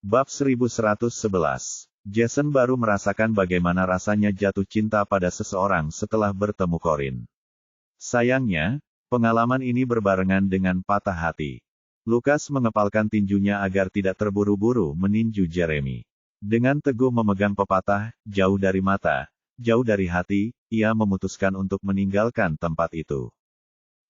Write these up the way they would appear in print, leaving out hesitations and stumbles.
Bab 1111. Jason baru merasakan bagaimana rasanya jatuh cinta pada seseorang setelah bertemu Corin. Sayangnya, pengalaman ini berbarengan dengan patah hati. Lucas mengepalkan tinjunya agar tidak terburu-buru meninju Jeremy. Dengan teguh memegang pepatah, jauh dari mata, jauh dari hati, ia memutuskan untuk meninggalkan tempat itu.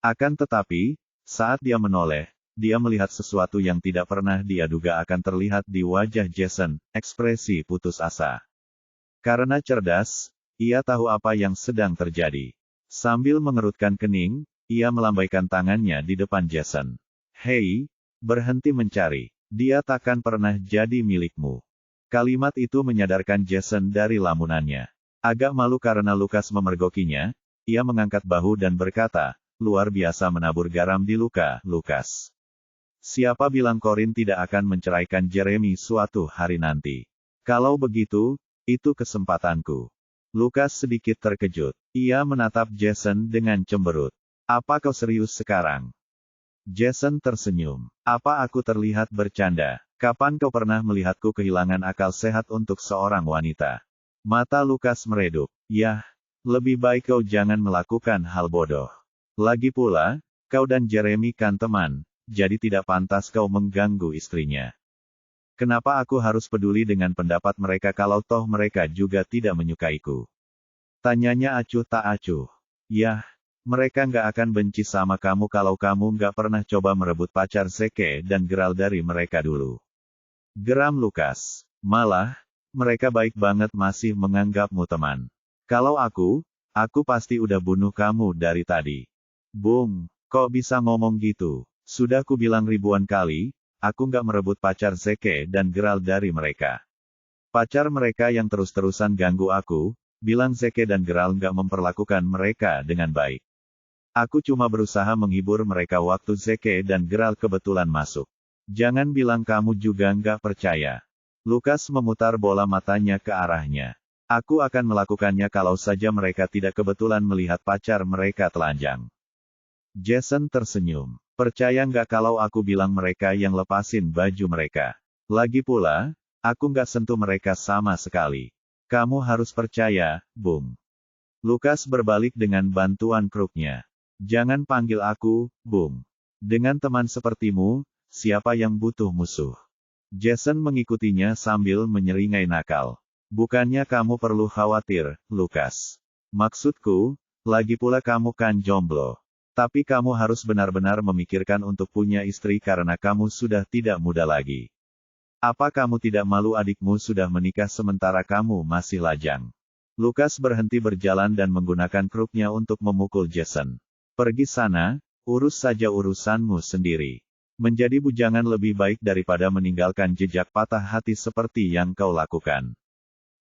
Akan tetapi, saat dia menoleh, dia melihat sesuatu yang tidak pernah dia duga akan terlihat di wajah Jason, ekspresi putus asa. Karena cerdas, ia tahu apa yang sedang terjadi. Sambil mengerutkan kening, ia melambaikan tangannya di depan Jason. "Hei, berhenti mencari. Dia takkan pernah jadi milikmu." Kalimat itu menyadarkan Jason dari lamunannya. Agak malu karena Lucas memergokinya, ia mengangkat bahu dan berkata, "Luar biasa menabur garam di luka, Lucas. Siapa bilang Corin tidak akan menceraikan Jeremy suatu hari nanti? Kalau begitu, itu kesempatanku." Lucas sedikit terkejut. Ia menatap Jason dengan cemberut. "Apa kau serius sekarang?" Jason tersenyum. "Apa aku terlihat bercanda? Kapan kau pernah melihatku kehilangan akal sehat untuk seorang wanita?" Mata Lucas meredup. "Yah, lebih baik kau jangan melakukan hal bodoh. Lagi pula, kau dan Jeremy kan teman, jadi tidak pantas kau mengganggu istrinya. Kenapa aku harus peduli dengan pendapat mereka kalau toh mereka juga tidak menyukaiku?" Tanyanya acuh tak acuh. "Yah, mereka nggak akan benci sama kamu kalau kamu nggak pernah coba merebut pacar Zeke dan Geralt dari mereka dulu." Geram Lucas. "Malah, mereka baik banget masih menganggapmu teman. Kalau aku pasti udah bunuh kamu dari tadi." "Bung, kok bisa ngomong gitu? Sudah ku bilang ribuan kali, aku nggak merebut pacar Zeke dan Geralt dari mereka. Pacar mereka yang terus-terusan ganggu aku, bilang Zeke dan Geralt nggak memperlakukan mereka dengan baik. Aku cuma berusaha menghibur mereka waktu Zeke dan Geralt kebetulan masuk. Jangan bilang kamu juga nggak percaya." Lucas memutar bola matanya ke arahnya. "Aku akan melakukannya kalau saja mereka tidak kebetulan melihat pacar mereka telanjang." Jason tersenyum. "Percaya nggak kalau aku bilang mereka yang lepasin baju mereka? Lagi pula, aku nggak sentuh mereka sama sekali. Kamu harus percaya, Bung." Lucas berbalik dengan bantuan kruknya. "Jangan panggil aku, Bung. Dengan teman sepertimu, siapa yang butuh musuh?" Jason mengikutinya sambil menyeringai nakal. "Bukannya kamu perlu khawatir, Lucas. Maksudku, lagi pula kamu kan jomblo. Tapi kamu harus benar-benar memikirkan untuk punya istri karena kamu sudah tidak muda lagi. Apa kamu tidak malu adikmu sudah menikah sementara kamu masih lajang?" Lucas berhenti berjalan dan menggunakan kruknya untuk memukul Jason. "Pergi sana, urus saja urusanmu sendiri. Menjadi bujangan lebih baik daripada meninggalkan jejak patah hati seperti yang kau lakukan.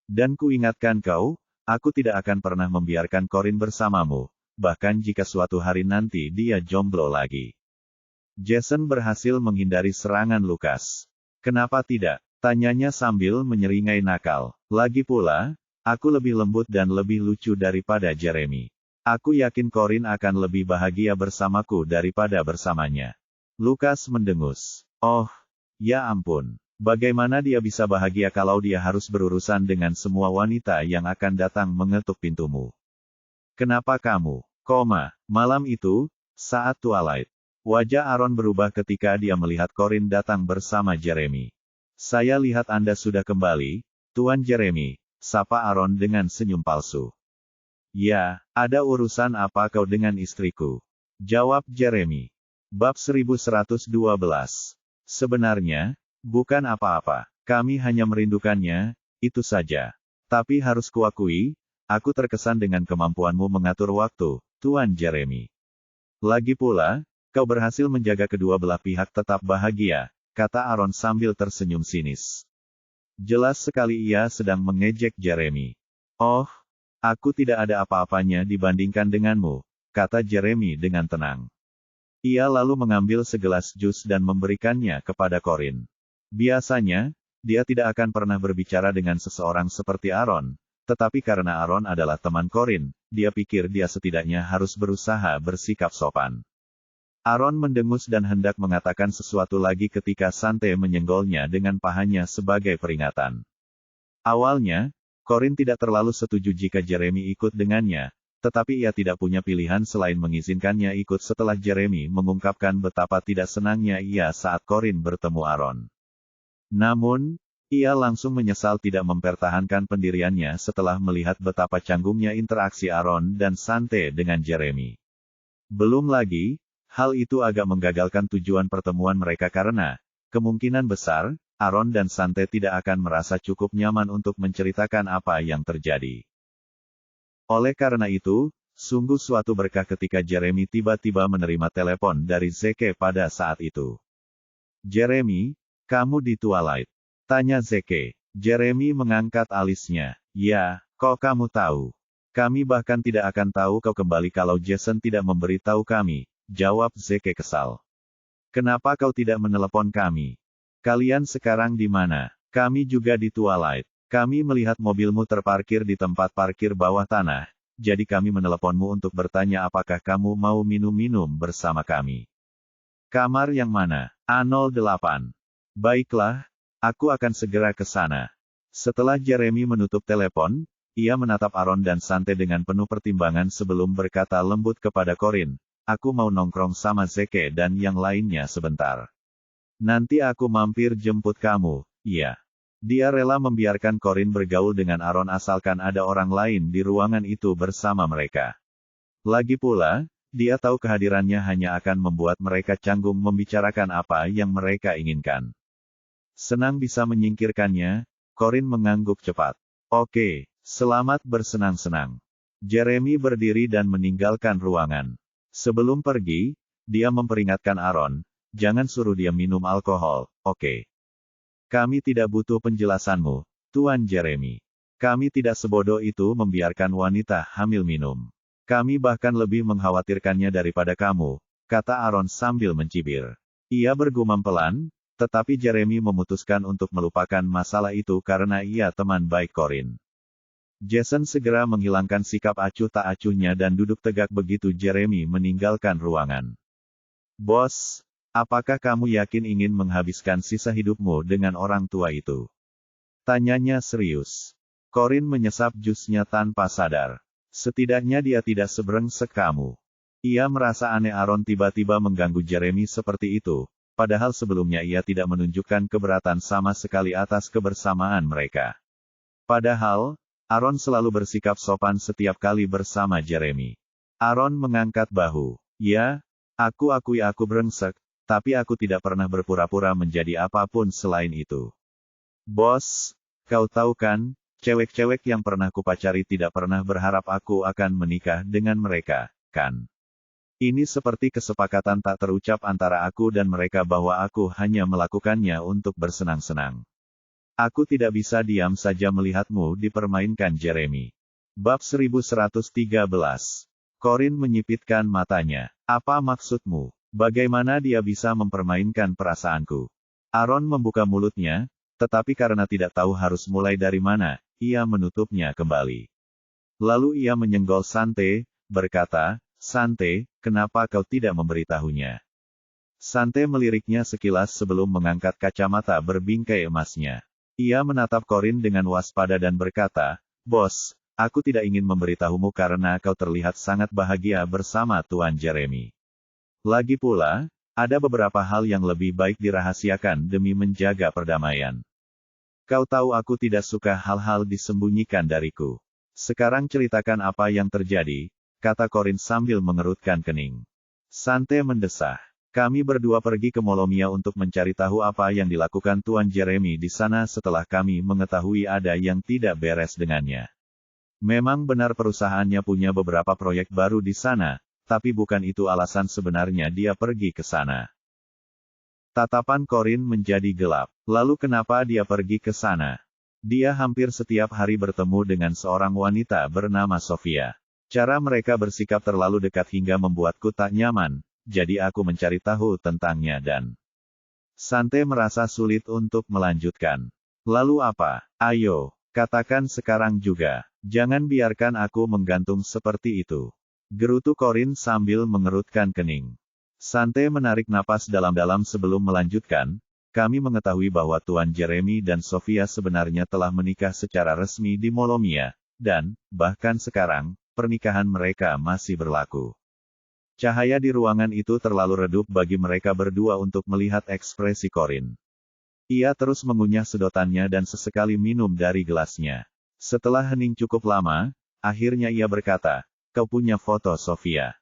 Dan ku ingatkan kau, aku tidak akan pernah membiarkan Corin bersamamu, bahkan jika suatu hari nanti dia jomblo lagi." Jason berhasil menghindari serangan Lucas. "Kenapa tidak?" tanyanya sambil menyeringai nakal. "Lagi pula, aku lebih lembut dan lebih lucu daripada Jeremy. Aku yakin Corin akan lebih bahagia bersamaku daripada bersamanya." Lucas mendengus. "Oh, ya ampun. Bagaimana dia bisa bahagia kalau dia harus berurusan dengan semua wanita yang akan datang mengetuk pintumu? Kenapa kamu, malam itu, saat twilight." Wajah Aaron berubah ketika dia melihat Corin datang bersama Jeremy. "Saya lihat Anda sudah kembali, Tuan Jeremy," sapa Aaron dengan senyum palsu. "Ya, ada urusan apa kau dengan istriku?" jawab Jeremy. Bab 1112. Sebenarnya, bukan apa-apa. Kami hanya merindukannya, itu saja. Tapi harus kuakui, aku terkesan dengan kemampuanmu mengatur waktu, Tuan Jeremy. Lagi pula, kau berhasil menjaga kedua belah pihak tetap bahagia, kata Aaron sambil tersenyum sinis. Jelas sekali ia sedang mengejek Jeremy. "Oh, aku tidak ada apa-apanya dibandingkan denganmu," kata Jeremy dengan tenang. Ia lalu mengambil segelas jus dan memberikannya kepada Corin. Biasanya, dia tidak akan pernah berbicara dengan seseorang seperti Aaron, tetapi karena Aaron adalah teman Corin, dia pikir dia setidaknya harus berusaha bersikap sopan. Aaron mendengus dan hendak mengatakan sesuatu lagi ketika Sante menyenggolnya dengan pahanya sebagai peringatan. Awalnya, Corin tidak terlalu setuju jika Jeremy ikut dengannya, tetapi ia tidak punya pilihan selain mengizinkannya ikut setelah Jeremy mengungkapkan betapa tidak senangnya ia saat Corin bertemu Aaron. Namun, ia langsung menyesal tidak mempertahankan pendiriannya setelah melihat betapa canggungnya interaksi Aaron dan Sante dengan Jeremy. Belum lagi, hal itu agak menggagalkan tujuan pertemuan mereka karena, kemungkinan besar, Aaron dan Sante tidak akan merasa cukup nyaman untuk menceritakan apa yang terjadi. Oleh karena itu, sungguh suatu berkah ketika Jeremy tiba-tiba menerima telepon dari Zeke pada saat itu. "Jeremy, kamu di Twilight?" tanya Zeke. Jeremy mengangkat alisnya. "Ya, kok kamu tahu? Kami bahkan tidak akan tahu kau kembali kalau Jason tidak memberitahu kami," jawab Zeke kesal. "Kenapa kau tidak menelepon kami? Kalian sekarang di mana?" "Kami juga di Twilight. Kami melihat mobilmu terparkir di tempat parkir bawah tanah, jadi kami meneleponmu untuk bertanya apakah kamu mau minum-minum bersama kami." "Kamar yang mana?" "A08. "Baiklah, aku akan segera ke sana." Setelah Jeremy menutup telepon, ia menatap Aaron dan Sante dengan penuh pertimbangan sebelum berkata lembut kepada Corin, "Aku mau nongkrong sama Zeke dan yang lainnya sebentar. Nanti aku mampir jemput kamu." "Iya." Dia rela membiarkan Corin bergaul dengan Aaron asalkan ada orang lain di ruangan itu bersama mereka. Lagi pula, dia tahu kehadirannya hanya akan membuat mereka canggung membicarakan apa yang mereka inginkan. Senang bisa menyingkirkannya, Corin mengangguk cepat. "Oke, selamat bersenang-senang." Jeremy berdiri dan meninggalkan ruangan. Sebelum pergi, dia memperingatkan Aaron, "Jangan suruh dia minum alkohol, oke? Kami tidak butuh penjelasanmu, Tuan Jeremy. Kami tidak sebodoh itu membiarkan wanita hamil minum. Kami bahkan lebih mengkhawatirkannya daripada kamu," kata Aaron sambil mencibir. Ia bergumam pelan, tetapi Jeremy memutuskan untuk melupakan masalah itu karena ia teman baik Corin. Jason segera menghilangkan sikap acuh tak acuhnya dan duduk tegak begitu Jeremy meninggalkan ruangan. "Bos, apakah kamu yakin ingin menghabiskan sisa hidupmu dengan orang tua itu?" tanyanya serius. Corin menyesap jusnya tanpa sadar. Setidaknya dia tidak sebrengsek kamu. Ia merasa aneh Aaron tiba-tiba mengganggu Jeremy seperti itu, padahal sebelumnya ia tidak menunjukkan keberatan sama sekali atas kebersamaan mereka. Padahal, Aaron selalu bersikap sopan setiap kali bersama Jeremy. Aaron mengangkat bahu. "Ya, aku akui aku brengsek, tapi aku tidak pernah berpura-pura menjadi apapun selain itu. Bos, kau tahu kan, cewek-cewek yang pernah kupacari tidak pernah berharap aku akan menikah dengan mereka, kan? Ini seperti kesepakatan tak terucap antara aku dan mereka bahwa aku hanya melakukannya untuk bersenang-senang. Aku tidak bisa diam saja melihatmu dipermainkan Jeremy." Bab 1113. Corin menyipitkan matanya. "Apa maksudmu? Bagaimana dia bisa mempermainkan perasaanku?" Aaron membuka mulutnya, tetapi karena tidak tahu harus mulai dari mana, ia menutupnya kembali. Lalu ia menyenggol Sante, berkata, "Sante, kenapa kau tidak memberitahunya?" Sante meliriknya sekilas sebelum mengangkat kacamata berbingkai emasnya. Ia menatap Corin dengan waspada dan berkata, "Bos, aku tidak ingin memberitahumu karena kau terlihat sangat bahagia bersama Tuan Jeremy. Lagi pula, ada beberapa hal yang lebih baik dirahasiakan demi menjaga perdamaian. Kau tahu aku tidak suka hal-hal disembunyikan dariku. Sekarang ceritakan apa yang terjadi," kata Corin sambil mengerutkan kening. Sante mendesah. "Kami berdua pergi ke Molomia untuk mencari tahu apa yang dilakukan Tuan Jeremy di sana setelah kami mengetahui ada yang tidak beres dengannya. Memang benar perusahaannya punya beberapa proyek baru di sana, tapi bukan itu alasan sebenarnya dia pergi ke sana." Tatapan Corin menjadi gelap. Lalu kenapa dia pergi ke sana? Dia hampir setiap hari bertemu dengan seorang wanita bernama Sofia. Cara mereka bersikap terlalu dekat hingga membuatku tak nyaman, jadi aku mencari tahu tentangnya dan... Sante merasa sulit untuk melanjutkan. "Lalu apa? Ayo, katakan sekarang juga. Jangan biarkan aku menggantung seperti itu," gerutu Corin sambil mengerutkan kening. Sante menarik napas dalam-dalam sebelum melanjutkan, kami mengetahui bahwa Tuan Jeremy dan Sofia sebenarnya telah menikah secara resmi di Molomia, dan, bahkan sekarang, pernikahan mereka masih berlaku. Cahaya di ruangan itu terlalu redup bagi mereka berdua untuk melihat ekspresi Corin. Ia terus mengunyah sedotannya dan sesekali minum dari gelasnya. Setelah hening cukup lama, akhirnya ia berkata, "Kau punya foto Sofia?"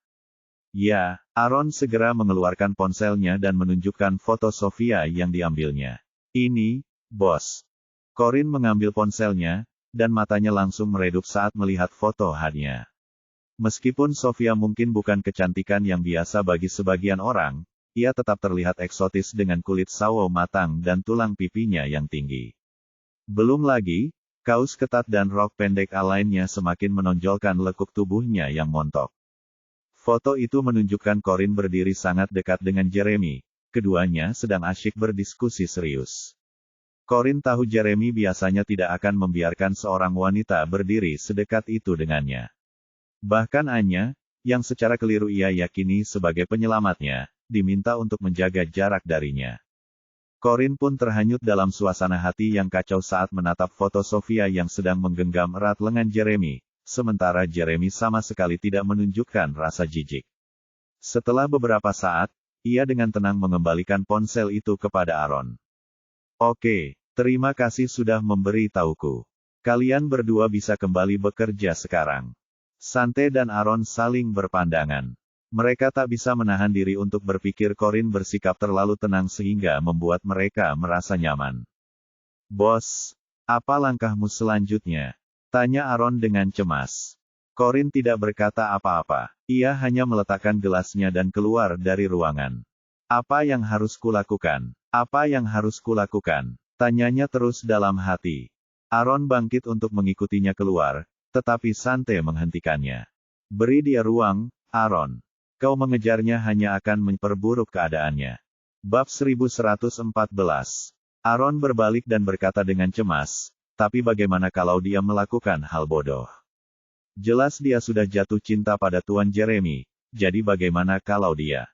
Ya, Aaron segera mengeluarkan ponselnya dan menunjukkan foto Sofia yang diambilnya. "Ini, bos." Corin mengambil ponselnya, dan matanya langsung meredup saat melihat foto hadnya. Meskipun Sofia mungkin bukan kecantikan yang biasa bagi sebagian orang, ia tetap terlihat eksotis dengan kulit sawo matang dan tulang pipinya yang tinggi. Belum lagi, kaos ketat dan rok pendek lainnya semakin menonjolkan lekuk tubuhnya yang montok. Foto itu menunjukkan Corin berdiri sangat dekat dengan Jeremy. Keduanya sedang asyik berdiskusi serius. Corin tahu Jeremy biasanya tidak akan membiarkan seorang wanita berdiri sedekat itu dengannya. Bahkan Anya, yang secara keliru ia yakini sebagai penyelamatnya, diminta untuk menjaga jarak darinya. Corin pun terhanyut dalam suasana hati yang kacau saat menatap foto Sofia yang sedang menggenggam erat lengan Jeremy. Sementara Jeremy sama sekali tidak menunjukkan rasa jijik. Setelah beberapa saat, ia dengan tenang mengembalikan ponsel itu kepada Aaron. "Oke, terima kasih sudah memberi tahuku. Kalian berdua bisa kembali bekerja sekarang." Sante dan Aaron saling berpandangan. Mereka tak bisa menahan diri untuk berpikir Corin bersikap terlalu tenang sehingga membuat mereka merasa nyaman. "Bos, apa langkahmu selanjutnya?" tanya Aaron dengan cemas. Corin tidak berkata apa-apa. Ia hanya meletakkan gelasnya dan keluar dari ruangan. "Apa yang harus kulakukan? Apa yang harus kulakukan?" tanyanya terus dalam hati. Aaron bangkit untuk mengikutinya keluar, tetapi Sante menghentikannya. "Beri dia ruang, Aaron. Kau mengejarnya hanya akan memperburuk keadaannya." Bab 1114. Aaron berbalik dan berkata dengan cemas, "Tapi bagaimana kalau dia melakukan hal bodoh? Jelas dia sudah jatuh cinta pada Tuan Jeremy, jadi bagaimana kalau dia?"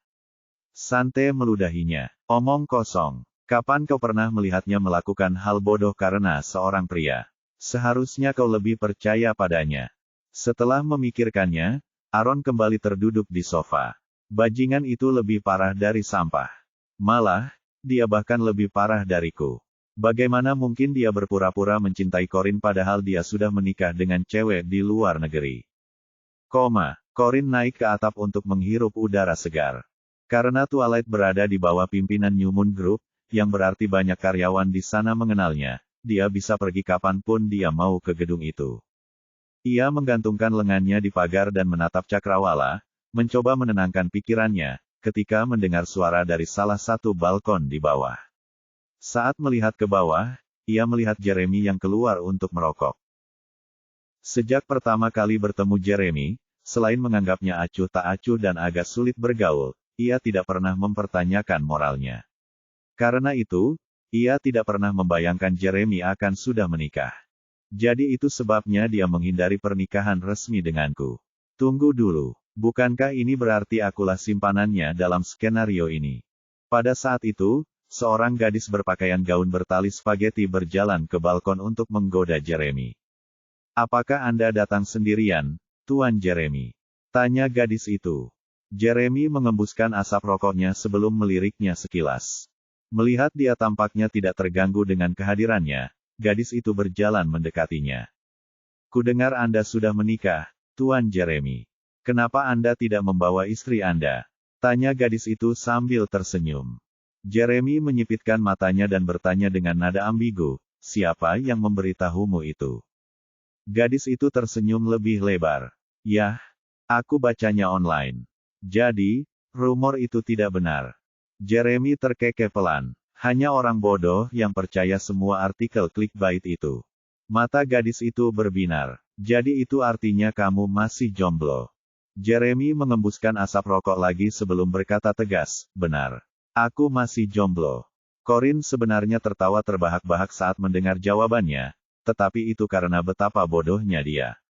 Sante meludahinya. "Omong kosong. Kapan kau pernah melihatnya melakukan hal bodoh karena seorang pria? Seharusnya kau lebih percaya padanya." Setelah memikirkannya, Aaron kembali terduduk di sofa. "Bajingan itu lebih parah dari sampah. Malah, dia bahkan lebih parah dariku. Bagaimana mungkin dia berpura-pura mencintai Corin padahal dia sudah menikah dengan cewek di luar negeri?" Corin naik ke atap untuk menghirup udara segar. Karena Twilight berada di bawah pimpinan New Moon Group, yang berarti banyak karyawan di sana mengenalnya, dia bisa pergi kapanpun dia mau ke gedung itu. Ia menggantungkan lengannya di pagar dan menatap cakrawala, mencoba menenangkan pikirannya, ketika mendengar suara dari salah satu balkon di bawah. Saat melihat ke bawah, ia melihat Jeremy yang keluar untuk merokok. Sejak pertama kali bertemu Jeremy, selain menganggapnya acuh tak acuh dan agak sulit bergaul, ia tidak pernah mempertanyakan moralnya. Karena itu, ia tidak pernah membayangkan Jeremy akan sudah menikah. Jadi itu sebabnya dia menghindari pernikahan resmi denganku. Tunggu dulu, bukankah ini berarti akulah simpanannya dalam skenario ini? Pada saat itu, seorang gadis berpakaian gaun bertali spaghetti berjalan ke balkon untuk menggoda Jeremy. "Apakah Anda datang sendirian, Tuan Jeremy?" tanya gadis itu. Jeremy mengembuskan asap rokoknya sebelum meliriknya sekilas. Melihat dia tampaknya tidak terganggu dengan kehadirannya, gadis itu berjalan mendekatinya. "Kudengar Anda sudah menikah, Tuan Jeremy. Kenapa Anda tidak membawa istri Anda?" tanya gadis itu sambil tersenyum. Jeremy menyipitkan matanya dan bertanya dengan nada ambigu, "Siapa yang memberitahumu itu?" Gadis itu tersenyum lebih lebar. "Yah, aku bacanya online. Jadi, rumor itu tidak benar." Jeremy terkekeh pelan. Hanya orang bodoh yang percaya semua artikel clickbait itu. Mata gadis itu berbinar. "Jadi itu artinya kamu masih jomblo?" Jeremy mengembuskan asap rokok lagi sebelum berkata tegas, "Benar. Aku masih jomblo." Corin sebenarnya tertawa terbahak-bahak saat mendengar jawabannya, tetapi itu karena betapa bodohnya dia.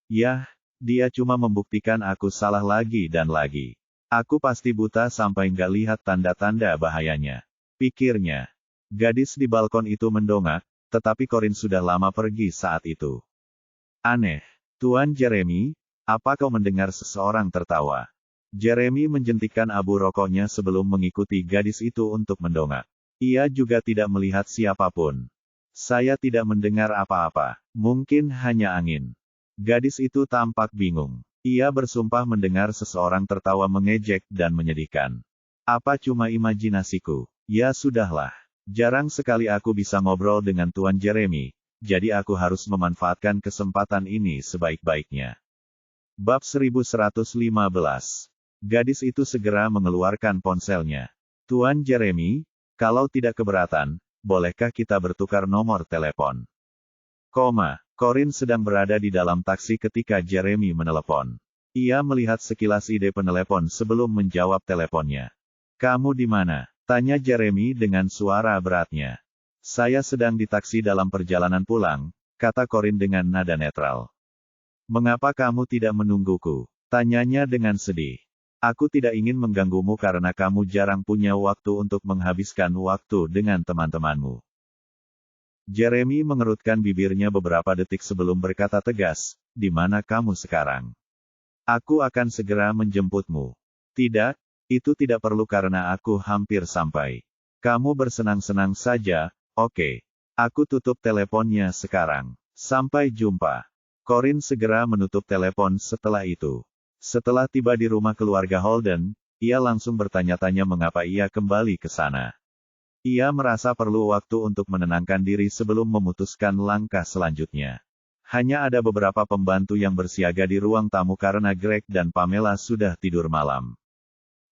Yah, dia cuma membuktikan aku salah lagi dan lagi. Aku pasti buta sampai nggak lihat tanda-tanda bahayanya. Pikirnya. Gadis di balkon itu mendongak, tetapi Corin sudah lama pergi saat itu. Aneh. Tuan Jeremy, apa kau mendengar seseorang tertawa? Jeremy menjentikkan abu rokoknya sebelum mengikuti gadis itu untuk mendongak. Ia juga tidak melihat siapapun. Saya tidak mendengar apa-apa. Mungkin hanya angin. Gadis itu tampak bingung. Ia bersumpah mendengar seseorang tertawa mengejek dan menyedihkan. Apa cuma imajinasiku? Ya sudahlah. Jarang sekali aku bisa ngobrol dengan Tuan Jeremy, jadi aku harus memanfaatkan kesempatan ini sebaik-baiknya. Bab 1115. Gadis itu segera mengeluarkan ponselnya. Tuan Jeremy, kalau tidak keberatan, bolehkah kita bertukar nomor telepon? Corin sedang berada di dalam taksi ketika Jeremy menelepon. Ia melihat sekilas ide penelepon sebelum menjawab teleponnya. Kamu di mana? Tanya Jeremy dengan suara beratnya. Saya sedang di taksi dalam perjalanan pulang, kata Corin dengan nada netral. Mengapa kamu tidak menungguku? Tanyanya dengan sedih. Aku tidak ingin mengganggumu karena kamu jarang punya waktu untuk menghabiskan waktu dengan teman-temanmu. Jeremy mengerutkan bibirnya beberapa detik sebelum berkata tegas, di mana kamu sekarang? Aku akan segera menjemputmu. Tidak, itu tidak perlu karena aku hampir sampai. Kamu bersenang-senang saja, oke. Aku tutup teleponnya sekarang. Sampai jumpa. Corin segera menutup telepon setelah itu. Setelah tiba di rumah keluarga Holden, ia langsung bertanya-tanya mengapa ia kembali ke sana. Ia merasa perlu waktu untuk menenangkan diri sebelum memutuskan langkah selanjutnya. Hanya ada beberapa pembantu yang bersiaga di ruang tamu karena Greg dan Pamela sudah tidur malam.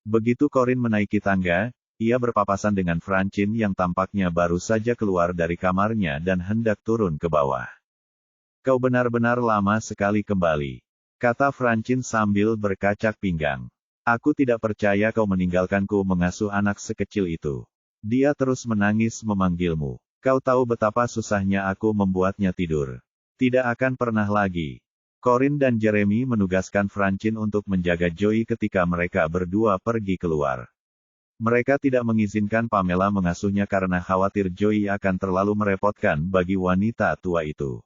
Begitu Corin menaiki tangga, ia berpapasan dengan Francine yang tampaknya baru saja keluar dari kamarnya dan hendak turun ke bawah. Kau benar-benar lama sekali kembali, kata Francine sambil berkacak pinggang. Aku tidak percaya kau meninggalkanku mengasuh anak sekecil itu. Dia terus menangis memanggilmu. Kau tahu betapa susahnya aku membuatnya tidur. Tidak akan pernah lagi. Corin dan Jeremy menugaskan Francine untuk menjaga Joey ketika mereka berdua pergi keluar. Mereka tidak mengizinkan Pamela mengasuhnya karena khawatir Joey akan terlalu merepotkan bagi wanita tua itu.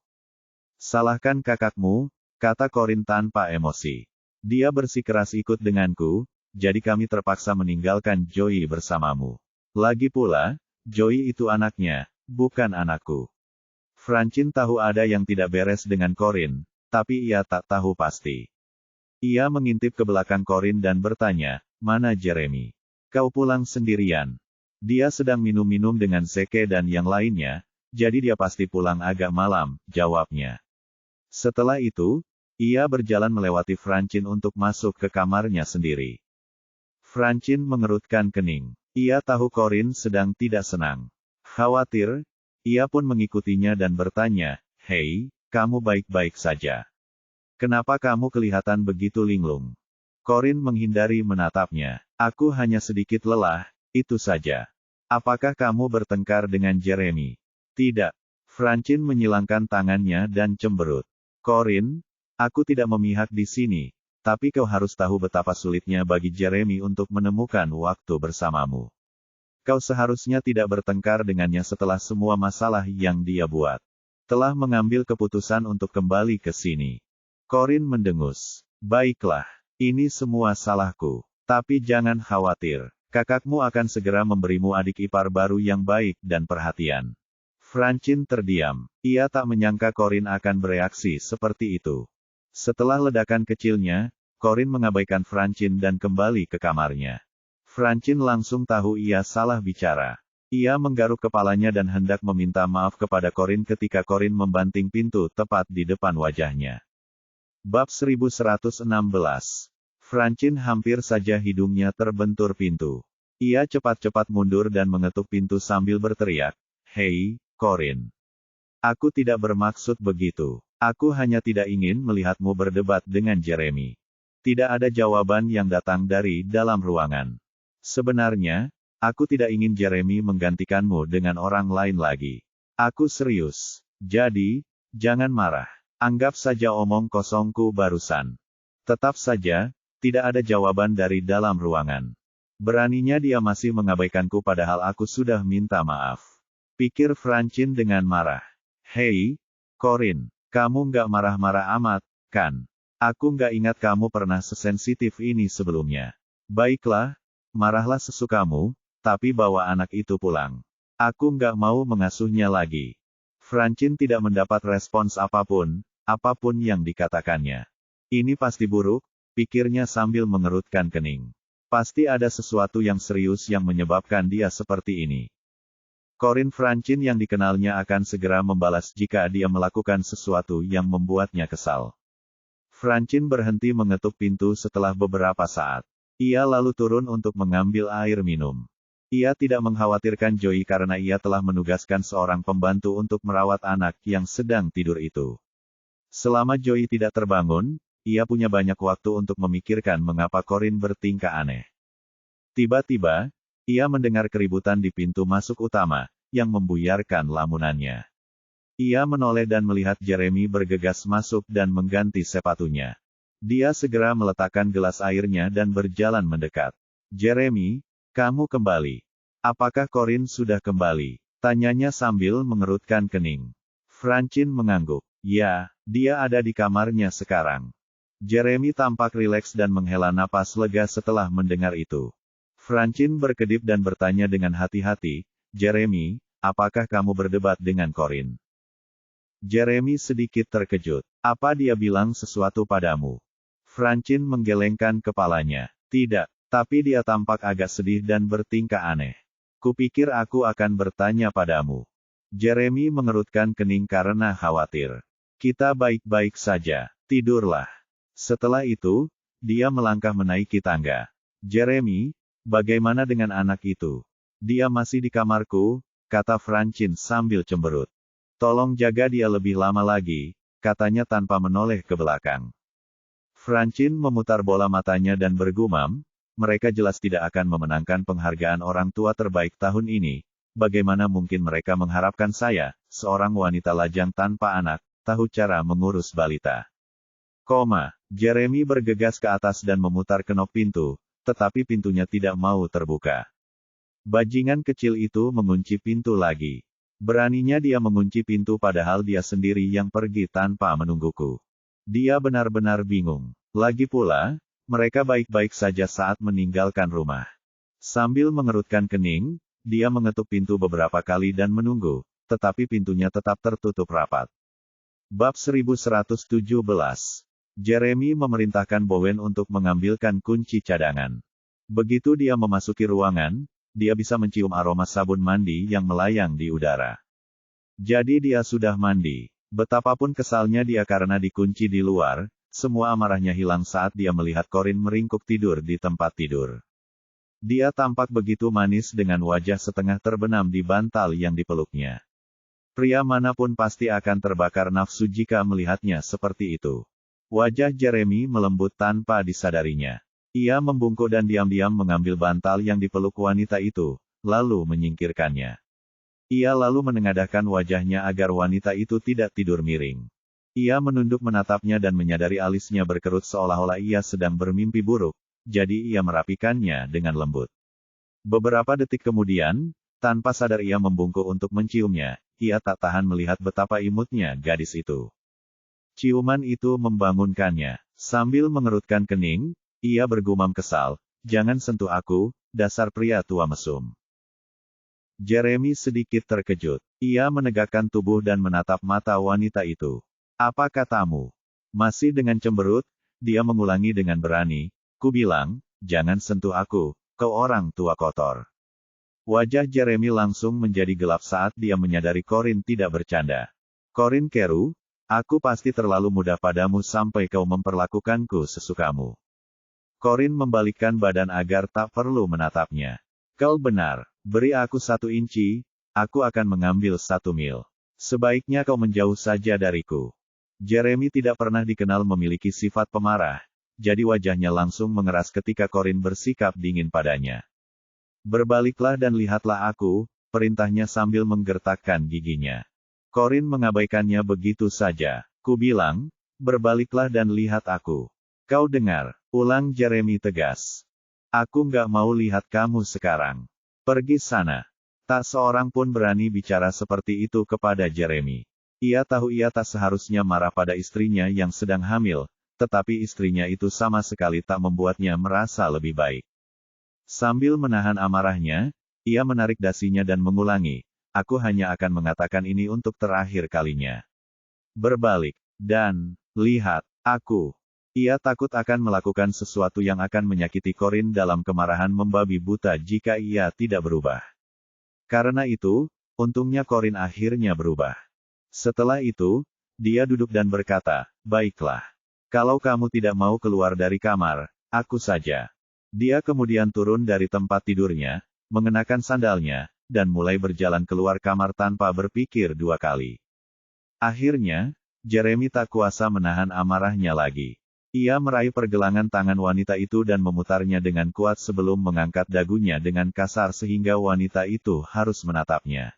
Salahkan kakakmu, kata Corin tanpa emosi. Dia bersikeras ikut denganku, jadi kami terpaksa meninggalkan Joey bersamamu. Lagi pula, Joey itu anaknya, bukan anakku. Francine tahu ada yang tidak beres dengan Corin, tapi ia tak tahu pasti. Ia mengintip ke belakang Corin dan bertanya, mana Jeremy? Kau pulang sendirian. Dia sedang minum-minum dengan Zeke dan yang lainnya, jadi dia pasti pulang agak malam, jawabnya. Setelah itu, ia berjalan melewati Francine untuk masuk ke kamarnya sendiri. Francine mengerutkan kening. Ia tahu Corin sedang tidak senang. Khawatir, ia pun mengikutinya dan bertanya, hei, kamu baik-baik saja. Kenapa kamu kelihatan begitu linglung? Corin menghindari menatapnya. Aku hanya sedikit lelah, itu saja. Apakah kamu bertengkar dengan Jeremy? Tidak. Francine menyilangkan tangannya dan cemberut. Corin, aku tidak memihak di sini. Tapi kau harus tahu betapa sulitnya bagi Jeremy untuk menemukan waktu bersamamu. Kau seharusnya tidak bertengkar dengannya setelah semua masalah yang dia buat. Telah mengambil keputusan untuk kembali ke sini. Corin mendengus. Baiklah, ini semua salahku. Tapi jangan khawatir. Kakakmu akan segera memberimu adik ipar baru yang baik dan perhatian. Francine terdiam. Ia tak menyangka Corin akan bereaksi seperti itu. Setelah ledakan kecilnya, Corin mengabaikan Francine dan kembali ke kamarnya. Francine langsung tahu ia salah bicara. Ia menggaruk kepalanya dan hendak meminta maaf kepada Corin ketika Corin membanting pintu tepat di depan wajahnya. Bab 1116. Francine hampir saja hidungnya terbentur pintu. Ia cepat-cepat mundur dan mengetuk pintu sambil berteriak, "Hei, Corin. Aku tidak bermaksud begitu. Aku hanya tidak ingin melihatmu berdebat dengan Jeremy." Tidak ada jawaban yang datang dari dalam ruangan. Sebenarnya, aku tidak ingin Jeremy menggantikanmu dengan orang lain lagi. Aku serius. Jadi, jangan marah. Anggap saja omong kosongku barusan. Tetap saja, Tidak ada jawaban dari dalam ruangan. Beraninya dia masih mengabaikanku padahal aku sudah minta maaf. Pikir Francine dengan marah. Hei, Corinne, kamu nggak marah-marah amat, kan? Aku nggak ingat kamu pernah sesensitif ini sebelumnya. Baiklah, marahlah sesukamu, tapi bawa anak itu pulang. Aku nggak mau mengasuhnya lagi. Francine tidak mendapat respons apapun yang dikatakannya. Ini pasti buruk, pikirnya sambil mengerutkan kening. Pasti ada sesuatu yang serius yang menyebabkan dia seperti ini. Corinne Francine yang dikenalnya akan segera membalas jika dia melakukan sesuatu yang membuatnya kesal. Francine berhenti mengetuk pintu setelah beberapa saat. Ia lalu turun untuk mengambil air minum. Ia tidak mengkhawatirkan Joey karena ia telah menugaskan seorang pembantu untuk merawat anak yang sedang tidur itu. Selama Joey tidak terbangun, ia punya banyak waktu untuk memikirkan mengapa Corinne bertingkah aneh. Tiba-tiba, ia mendengar keributan di pintu masuk utama, yang membuyarkan lamunannya. Ia menoleh dan melihat Jeremy bergegas masuk dan mengganti sepatunya. Dia segera meletakkan gelas airnya dan berjalan mendekat. Jeremy, kamu kembali. Apakah Corinne sudah kembali? Tanyanya sambil mengerutkan kening. Francine mengangguk. Ya, dia ada di kamarnya sekarang. Jeremy tampak rileks dan menghela napas lega setelah mendengar itu. Francine berkedip dan bertanya dengan hati-hati, Jeremy, apakah kamu berdebat dengan Corinne? Jeremy sedikit terkejut. Apa dia bilang sesuatu padamu? Francine menggelengkan kepalanya. Tidak, tapi dia tampak agak sedih dan bertingkah aneh. Kupikir aku akan bertanya padamu. Jeremy mengerutkan kening karena khawatir. Kita baik-baik saja, tidurlah. Setelah itu, dia melangkah menaiki tangga. Jeremy, bagaimana dengan anak itu? Dia masih di kamarku, kata Francine sambil cemberut. Tolong jaga dia lebih lama lagi, katanya tanpa menoleh ke belakang. Francine memutar bola matanya dan bergumam, mereka jelas tidak akan memenangkan penghargaan orang tua terbaik tahun ini. Bagaimana mungkin mereka mengharapkan saya, seorang wanita lajang tanpa anak, tahu cara mengurus balita. Jeremy bergegas ke atas dan memutar kenop pintu, tetapi pintunya tidak mau terbuka. Bajingan kecil itu mengunci pintu lagi. Beraninya dia mengunci pintu padahal dia sendiri yang pergi tanpa menungguku. Dia benar-benar bingung. Lagi pula, mereka baik-baik saja saat meninggalkan rumah. Sambil mengerutkan kening, dia mengetuk pintu beberapa kali dan menunggu, tetapi pintunya tetap tertutup rapat. Bab 1117. Jeremy memerintahkan Bowen untuk mengambilkan kunci cadangan. Begitu dia memasuki ruangan, dia bisa mencium aroma sabun mandi yang melayang di udara. Jadi dia sudah mandi. Betapapun kesalnya dia karena dikunci di luar, semua amarahnya hilang saat dia melihat Corinne meringkuk tidur di tempat tidur. Dia tampak begitu manis dengan wajah setengah terbenam di bantal yang dipeluknya. Pria manapun pasti akan terbakar nafsu jika melihatnya seperti itu. Wajah Jeremy melembut tanpa disadarinya. Ia membungkuk dan diam-diam mengambil bantal yang dipeluk wanita itu, lalu menyingkirkannya. Ia lalu menengadahkan wajahnya agar wanita itu tidak tidur miring. Ia menunduk menatapnya dan menyadari alisnya berkerut seolah-olah ia sedang bermimpi buruk, jadi ia merapikannya dengan lembut. Beberapa detik kemudian, tanpa sadar ia membungkuk untuk menciumnya, ia tak tahan melihat betapa imutnya gadis itu. Ciuman itu membangunkannya. Sambil mengerutkan kening, ia bergumam kesal, jangan sentuh aku, dasar pria tua mesum. Jeremy sedikit terkejut. Ia menegakkan tubuh dan menatap mata wanita itu. Apa katamu? Masih dengan cemberut, dia mengulangi dengan berani, ku bilang, jangan sentuh aku, kau orang tua kotor. Wajah Jeremy langsung menjadi gelap saat dia menyadari Corinne tidak bercanda. Corinne Carew, aku pasti terlalu mudah padamu sampai kau memperlakukanku sesukamu. Corinne membalikkan badan agar tak perlu menatapnya. Kau benar, beri aku 1 inci, aku akan mengambil 1 mil. Sebaiknya kau menjauh saja dariku. Jeremy tidak pernah dikenal memiliki sifat pemarah, jadi wajahnya langsung mengeras ketika Corinne bersikap dingin padanya. Berbaliklah dan lihatlah aku, perintahnya sambil menggertakkan giginya. Corinne mengabaikannya begitu saja. Ku bilang, berbaliklah dan lihat aku. Kau dengar, Ulang Jeremy tegas. Aku nggak mau lihat kamu sekarang. Pergi sana. Tak seorang pun berani bicara seperti itu kepada Jeremy. Ia tahu ia tak seharusnya marah pada istrinya yang sedang hamil, tetapi istrinya itu sama sekali tak membuatnya merasa lebih baik. Sambil menahan amarahnya, ia menarik dasinya dan mengulangi, aku hanya akan mengatakan ini untuk terakhir kalinya. Berbalik, dan, lihat, aku. Ia takut akan melakukan sesuatu yang akan menyakiti Corin dalam kemarahan membabi buta jika ia tidak berubah. Karena itu, untungnya Corin akhirnya berubah. Setelah itu, dia duduk dan berkata, baiklah. Kalau kamu tidak mau keluar dari kamar, aku saja. Dia kemudian turun dari tempat tidurnya, mengenakan sandalnya, dan mulai berjalan keluar kamar tanpa berpikir dua kali. Akhirnya, Jeremy tak kuasa menahan amarahnya lagi. Ia meraih pergelangan tangan wanita itu dan memutarnya dengan kuat sebelum mengangkat dagunya dengan kasar sehingga wanita itu harus menatapnya.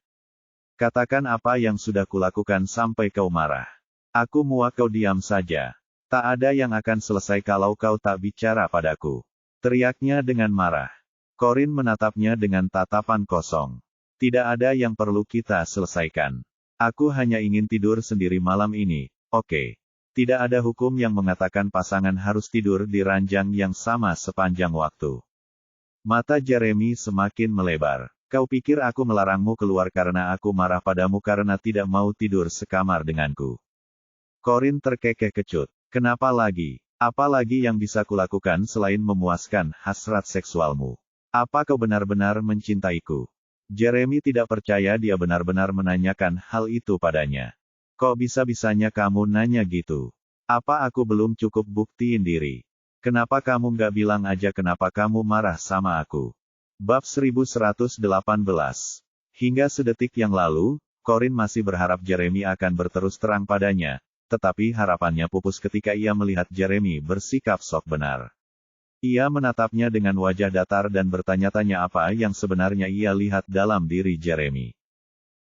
Katakan apa yang sudah kulakukan sampai kau marah. Aku muak kau diam saja. Tak ada yang akan selesai kalau kau tak bicara padaku. Teriaknya dengan marah. Corin menatapnya dengan tatapan kosong. Tidak ada yang perlu kita selesaikan. Aku hanya ingin tidur sendiri malam ini, oke. Tidak ada hukum yang mengatakan pasangan harus tidur di ranjang yang sama sepanjang waktu. Mata Jeremy semakin melebar. Kau pikir aku melarangmu keluar karena aku marah padamu karena tidak mau tidur sekamar denganku. Corin terkekeh-kecut. Kenapa lagi? Apa lagi yang bisa kulakukan selain memuaskan hasrat seksualmu? Apa kau benar-benar mencintaiku? Jeremy tidak percaya dia benar-benar menanyakan hal itu padanya. Kok bisa-bisanya kamu nanya gitu? Apa aku belum cukup buktiin diri? Kenapa kamu nggak bilang aja kenapa kamu marah sama aku? Bab 1118. Hingga sedetik yang lalu, Corin masih berharap Jeremy akan berterus terang padanya, tetapi harapannya pupus ketika ia melihat Jeremy bersikap sok benar. Ia menatapnya dengan wajah datar dan bertanya-tanya apa yang sebenarnya ia lihat dalam diri Jeremy.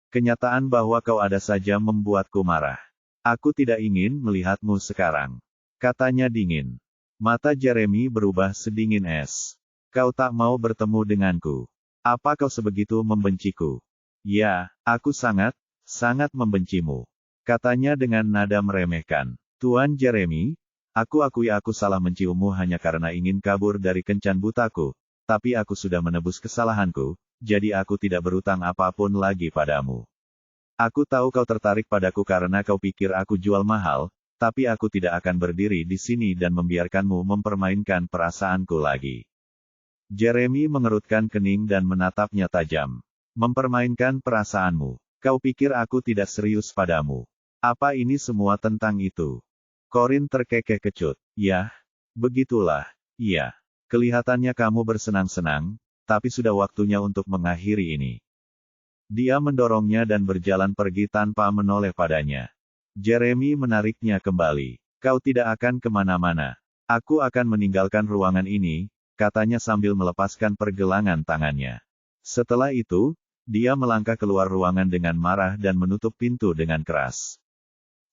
Kenyataan bahwa kau ada saja membuatku marah. Aku tidak ingin melihatmu sekarang. Katanya dingin. Mata Jeremy berubah sedingin es. Kau tak mau bertemu denganku. Apa kau sebegitu membenciku? Ya, aku sangat, sangat membencimu. Katanya dengan nada meremehkan. Tuan Jeremy, aku akui aku salah menciummu hanya karena ingin kabur dari kencan butaku, tapi aku sudah menebus kesalahanku, jadi aku tidak berutang apapun lagi padamu. Aku tahu kau tertarik padaku karena kau pikir aku jual mahal, tapi aku tidak akan berdiri di sini dan membiarkanmu mempermainkan perasaanku lagi. Jeremy mengerutkan kening dan menatapnya tajam. Mempermainkan perasaanmu. Kau pikir aku tidak serius padamu. Apa ini semua tentang itu? Corin terkekeh-kecut. Yah, begitulah. Iya. Kelihatannya kamu bersenang-senang, tapi sudah waktunya untuk mengakhiri ini. Dia mendorongnya dan berjalan pergi tanpa menoleh padanya. Jeremy menariknya kembali. Kau tidak akan kemana-mana. Aku akan meninggalkan ruangan ini, katanya sambil melepaskan pergelangan tangannya. Setelah itu, dia melangkah keluar ruangan dengan marah dan menutup pintu dengan keras.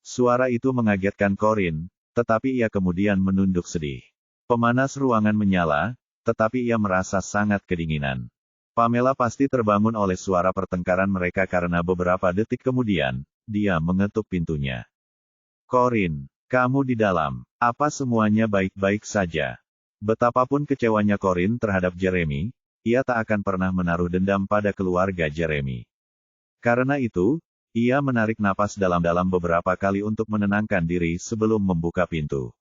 Suara itu mengagetkan Corin, tetapi ia kemudian menunduk sedih. Pemanas ruangan menyala, tetapi ia merasa sangat kedinginan. Pamela pasti terbangun oleh suara pertengkaran mereka karena beberapa detik kemudian, dia mengetuk pintunya. Corin, kamu di dalam. Apa semuanya baik-baik saja? Betapapun kecewanya Corin terhadap Jeremy, ia tak akan pernah menaruh dendam pada keluarga Jeremy. Karena itu, ia menarik napas dalam-dalam beberapa kali untuk menenangkan diri sebelum membuka pintu.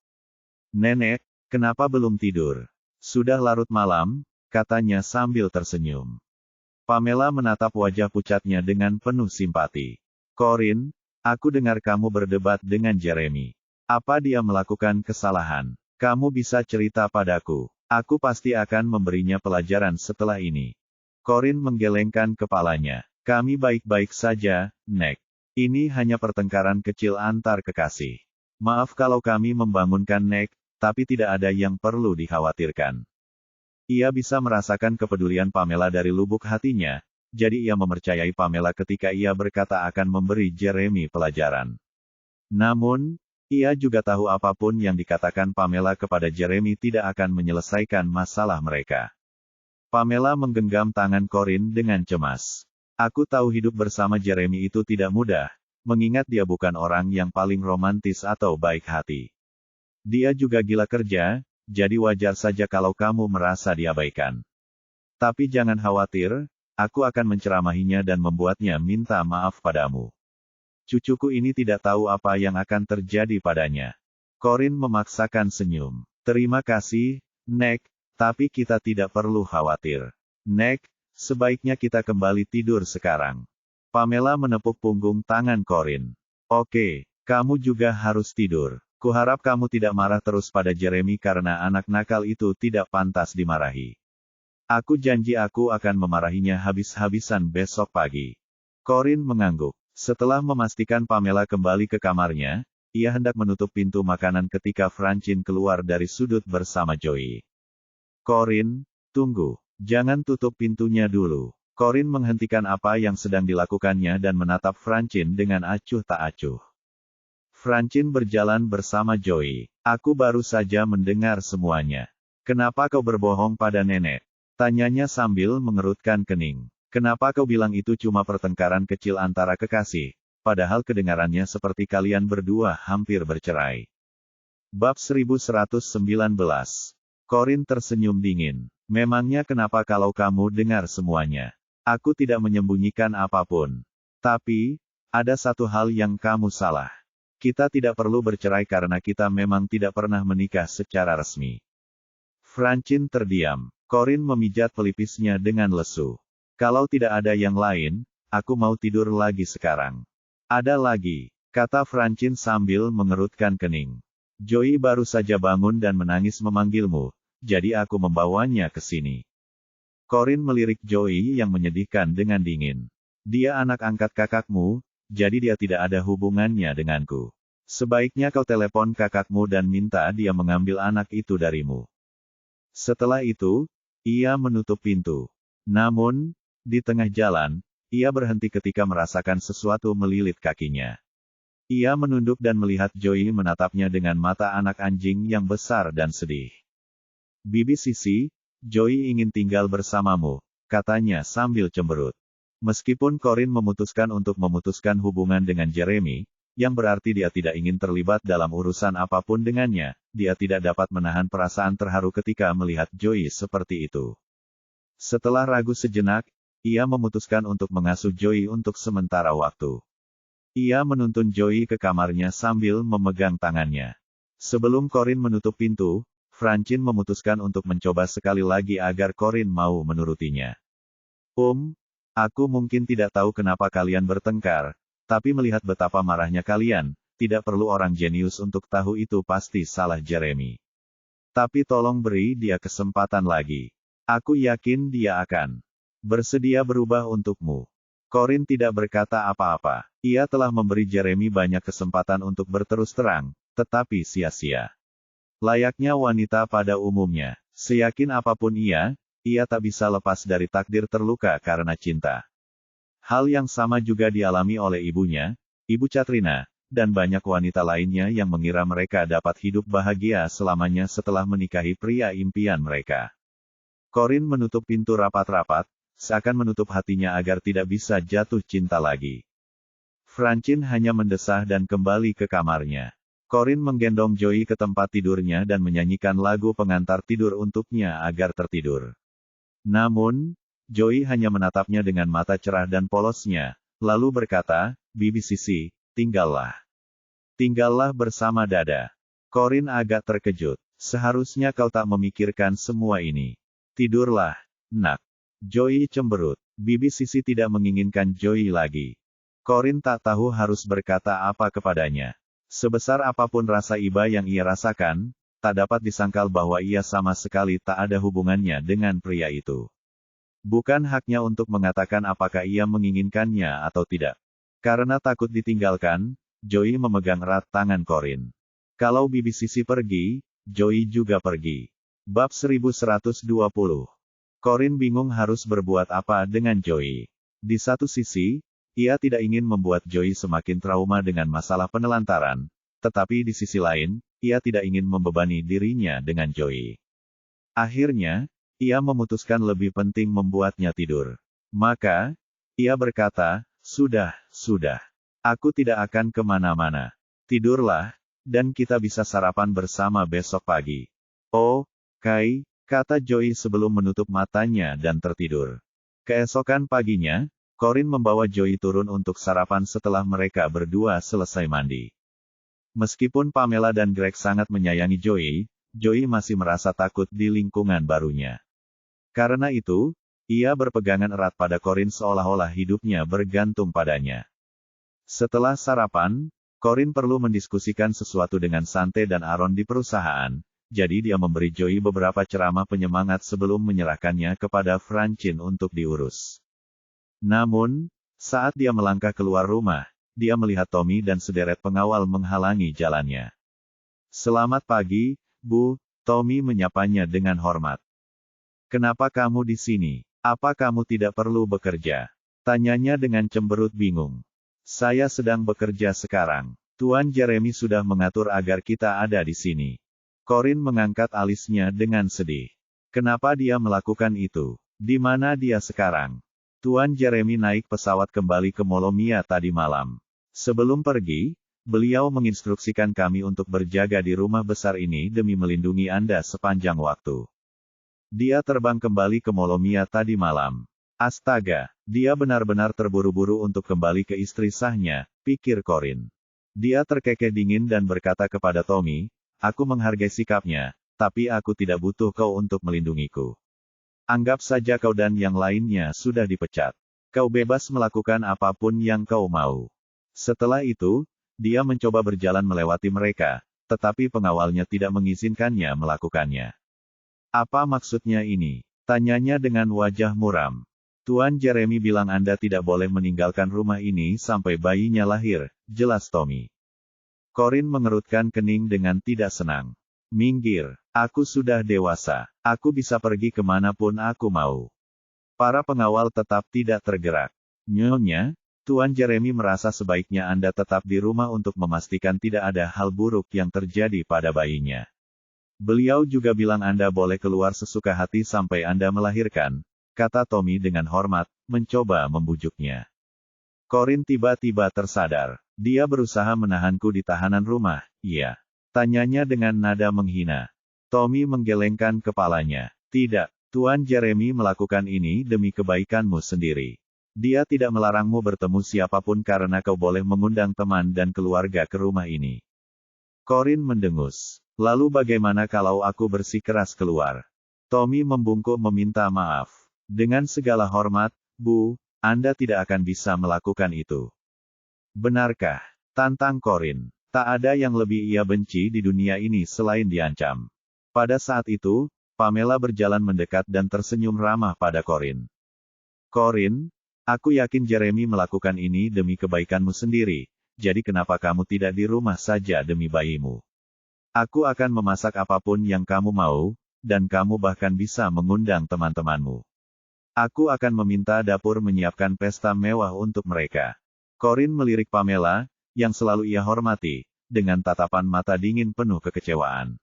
Nenek, kenapa belum tidur? Sudah larut malam, katanya sambil tersenyum. Pamela menatap wajah pucatnya dengan penuh simpati. Corin, aku dengar kamu berdebat dengan Jeremy. Apa dia melakukan kesalahan? Kamu bisa cerita padaku. Aku pasti akan memberinya pelajaran setelah ini. Corin menggelengkan kepalanya. Kami baik-baik saja, Nek. Ini hanya pertengkaran kecil antar kekasih. Maaf kalau kami membangunkan Nek, tapi tidak ada yang perlu dikhawatirkan. Ia bisa merasakan kepedulian Pamela dari lubuk hatinya, jadi ia mempercayai Pamela ketika ia berkata akan memberi Jeremy pelajaran. Namun, Ia juga tahu apapun yang dikatakan Pamela kepada Jeremy tidak akan menyelesaikan masalah mereka. Pamela menggenggam tangan Corin dengan cemas. Aku tahu hidup bersama Jeremy itu tidak mudah, mengingat dia bukan orang yang paling romantis atau baik hati. Dia juga gila kerja, jadi wajar saja kalau kamu merasa diabaikan. Tapi jangan khawatir, aku akan menceramahinya dan membuatnya minta maaf padamu. Cucuku ini tidak tahu apa yang akan terjadi padanya. Corin memaksakan senyum. Terima kasih, Nek, tapi kita tidak perlu khawatir. Nek, sebaiknya kita kembali tidur sekarang. Pamela menepuk punggung tangan Corin. Oke, kamu juga harus tidur. Kuharap kamu tidak marah terus pada Jeremy karena anak nakal itu tidak pantas dimarahi. Aku janji aku akan memarahinya habis-habisan besok pagi. Corin mengangguk. Setelah memastikan Pamela kembali ke kamarnya, ia hendak menutup pintu makanan ketika Francine keluar dari sudut bersama Joey. Corin, tunggu. Jangan tutup pintunya dulu. Corin menghentikan apa yang sedang dilakukannya dan menatap Francine dengan acuh tak acuh. Francine berjalan bersama Joey. Aku baru saja mendengar semuanya. Kenapa kau berbohong pada nenek? Tanyanya sambil mengerutkan kening. Kenapa kau bilang itu cuma pertengkaran kecil antara kekasih, padahal kedengarannya seperti kalian berdua hampir bercerai. Bab 1119. Corin tersenyum dingin. Memangnya kenapa kalau kamu dengar semuanya? Aku tidak menyembunyikan apapun. Tapi, ada satu hal yang kamu salah. Kita tidak perlu bercerai karena kita memang tidak pernah menikah secara resmi. Francine terdiam. Corin memijat pelipisnya dengan lesu. Kalau tidak ada yang lain, aku mau tidur lagi sekarang. Ada lagi, kata Francine sambil mengerutkan kening. Joey baru saja bangun dan menangis memanggilmu, jadi aku membawanya ke sini. Corin melirik Joey yang menyedihkan dengan dingin. Dia anak angkat kakakmu, jadi dia tidak ada hubungannya denganku. Sebaiknya kau telepon kakakmu dan minta dia mengambil anak itu darimu. Setelah itu, ia menutup pintu. Namun, di tengah jalan, ia berhenti ketika merasakan sesuatu melilit kakinya. Ia menunduk dan melihat Joey menatapnya dengan mata anak anjing yang besar dan sedih. Bibi Sisi, Joey ingin tinggal bersamamu, katanya sambil cemberut. Meskipun Corin memutuskan untuk memutuskan hubungan dengan Jeremy, yang berarti dia tidak ingin terlibat dalam urusan apapun dengannya, dia tidak dapat menahan perasaan terharu ketika melihat Joey seperti itu. Setelah ragu sejenak, ia memutuskan untuk mengasuh Joey untuk sementara waktu. Ia menuntun Joey ke kamarnya sambil memegang tangannya. Sebelum Corin menutup pintu, Francine memutuskan untuk mencoba sekali lagi agar Corin mau menurutinya. Aku mungkin tidak tahu kenapa kalian bertengkar, tapi melihat betapa marahnya kalian, tidak perlu orang jenius untuk tahu itu pasti salah Jeremy. Tapi tolong beri dia kesempatan lagi. Aku yakin dia akan bersedia berubah untukmu. Corin tidak berkata apa-apa. Ia telah memberi Jeremy banyak kesempatan untuk berterus terang, tetapi sia-sia. Layaknya wanita pada umumnya, seyakin apapun ia tak bisa lepas dari takdir terluka karena cinta. Hal yang sama juga dialami oleh ibunya, Ibu Katrina, dan banyak wanita lainnya yang mengira mereka dapat hidup bahagia selamanya setelah menikahi pria impian mereka. Corin menutup pintu rapat-rapat, seakan menutup hatinya agar tidak bisa jatuh cinta lagi. Francine hanya mendesah dan kembali ke kamarnya. Corin menggendong Joey ke tempat tidurnya dan menyanyikan lagu pengantar tidur untuknya agar tertidur. Namun, Joey hanya menatapnya dengan mata cerah dan polosnya, lalu berkata, "Bibi Sisi, tinggallah. Tinggallah bersama Dada." Corin agak terkejut. Seharusnya kau tak memikirkan semua ini. Tidurlah, nak. Joey cemberut. Bibi Sisi tidak menginginkan Joey lagi. Corin tak tahu harus berkata apa kepadanya. Sebesar apapun rasa iba yang ia rasakan, tak dapat disangkal bahwa ia sama sekali tak ada hubungannya dengan pria itu. Bukan haknya untuk mengatakan apakah ia menginginkannya atau tidak. Karena takut ditinggalkan, Joey memegang erat tangan Corin. Kalau Bibi Sisi pergi, Joey juga pergi. Bab 1120. Corin bingung harus berbuat apa dengan Joey. Di satu sisi, ia tidak ingin membuat Joey semakin trauma dengan masalah penelantaran, tetapi di sisi lain, ia tidak ingin membebani dirinya dengan Joey. Akhirnya, ia memutuskan lebih penting membuatnya tidur. Maka, ia berkata, sudah. Aku tidak akan kemana-mana. Tidurlah, dan kita bisa sarapan bersama besok pagi. Oh, Kai, kata Joey sebelum menutup matanya dan tertidur. Keesokan paginya, Corin membawa Joey turun untuk sarapan setelah mereka berdua selesai mandi. Meskipun Pamela dan Greg sangat menyayangi Joey, Joey masih merasa takut di lingkungan barunya. Karena itu, ia berpegangan erat pada Corin seolah-olah hidupnya bergantung padanya. Setelah sarapan, Corin perlu mendiskusikan sesuatu dengan Sante dan Aaron di perusahaan, jadi dia memberi Joey beberapa ceramah penyemangat sebelum menyerahkannya kepada Francine untuk diurus. Namun, saat dia melangkah keluar rumah, dia melihat Tommy dan sederet pengawal menghalangi jalannya. Selamat pagi, Bu, Tommy menyapanya dengan hormat. Kenapa kamu di sini? Apa kamu tidak perlu bekerja? Tanyanya dengan cemberut bingung. Saya sedang bekerja sekarang. Tuan Jeremy sudah mengatur agar kita ada di sini. Corin mengangkat alisnya dengan sedih. Kenapa dia melakukan itu? Di mana dia sekarang? Tuan Jeremy naik pesawat kembali ke Molomia tadi malam. Sebelum pergi, beliau menginstruksikan kami untuk berjaga di rumah besar ini demi melindungi Anda sepanjang waktu. Dia terbang kembali ke Molomia tadi malam. Astaga, dia benar-benar terburu-buru untuk kembali ke istri sahnya, pikir Corin. Dia terkekeh dingin dan berkata kepada Tommy, aku menghargai sikapnya, tapi aku tidak butuh kau untuk melindungiku. Anggap saja kau dan yang lainnya sudah dipecat. Kau bebas melakukan apapun yang kau mau. Setelah itu, dia mencoba berjalan melewati mereka, tetapi pengawalnya tidak mengizinkannya melakukannya. Apa maksudnya ini? Tanyanya dengan wajah muram. Tuan Jeremy bilang Anda tidak boleh meninggalkan rumah ini sampai bayinya lahir, jelas Tommy. Corin mengerutkan kening dengan tidak senang. Minggir, aku sudah dewasa, aku bisa pergi kemanapun aku mau. Para pengawal tetap tidak tergerak. Nyonya, Tuan Jeremy merasa sebaiknya Anda tetap di rumah untuk memastikan tidak ada hal buruk yang terjadi pada bayinya. Beliau juga bilang Anda boleh keluar sesuka hati sampai Anda melahirkan, kata Tommy dengan hormat, mencoba membujuknya. Corin tiba-tiba tersadar. Dia berusaha menahanku di tahanan rumah, iya. Tanyanya dengan nada menghina. Tommy menggelengkan kepalanya. Tidak, Tuan Jeremy melakukan ini demi kebaikanmu sendiri. Dia tidak melarangmu bertemu siapapun karena kau boleh mengundang teman dan keluarga ke rumah ini. Corin mendengus. Lalu bagaimana kalau aku bersikeras keluar? Tommy membungkuk meminta maaf. Dengan segala hormat, Bu, Anda tidak akan bisa melakukan itu. Benarkah? Tantang Corin. Tak ada yang lebih ia benci di dunia ini selain diancam. Pada saat itu, Pamela berjalan mendekat dan tersenyum ramah pada Corin. Corin, aku yakin Jeremy melakukan ini demi kebaikanmu sendiri, jadi kenapa kamu tidak di rumah saja demi bayimu? Aku akan memasak apapun yang kamu mau, dan kamu bahkan bisa mengundang teman-temanmu. Aku akan meminta dapur menyiapkan pesta mewah untuk mereka. Corin melirik Pamela, yang selalu ia hormati, dengan tatapan mata dingin penuh kekecewaan.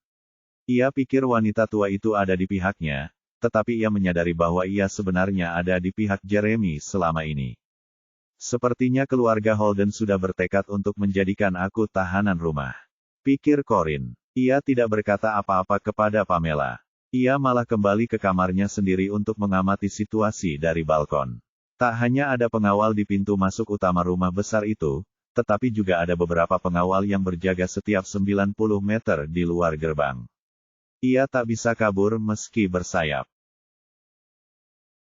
Ia pikir wanita tua itu ada di pihaknya, tetapi ia menyadari bahwa ia sebenarnya ada di pihak Jeremy selama ini. Sepertinya keluarga Holden sudah bertekad untuk menjadikan aku tahanan rumah. Pikir Corin. Ia tidak berkata apa-apa kepada Pamela. Ia malah kembali ke kamarnya sendiri untuk mengamati situasi dari balkon. Tak hanya ada pengawal di pintu masuk utama rumah besar itu, tetapi juga ada beberapa pengawal yang berjaga setiap 90 meter di luar gerbang. Ia tak bisa kabur meski bersayap.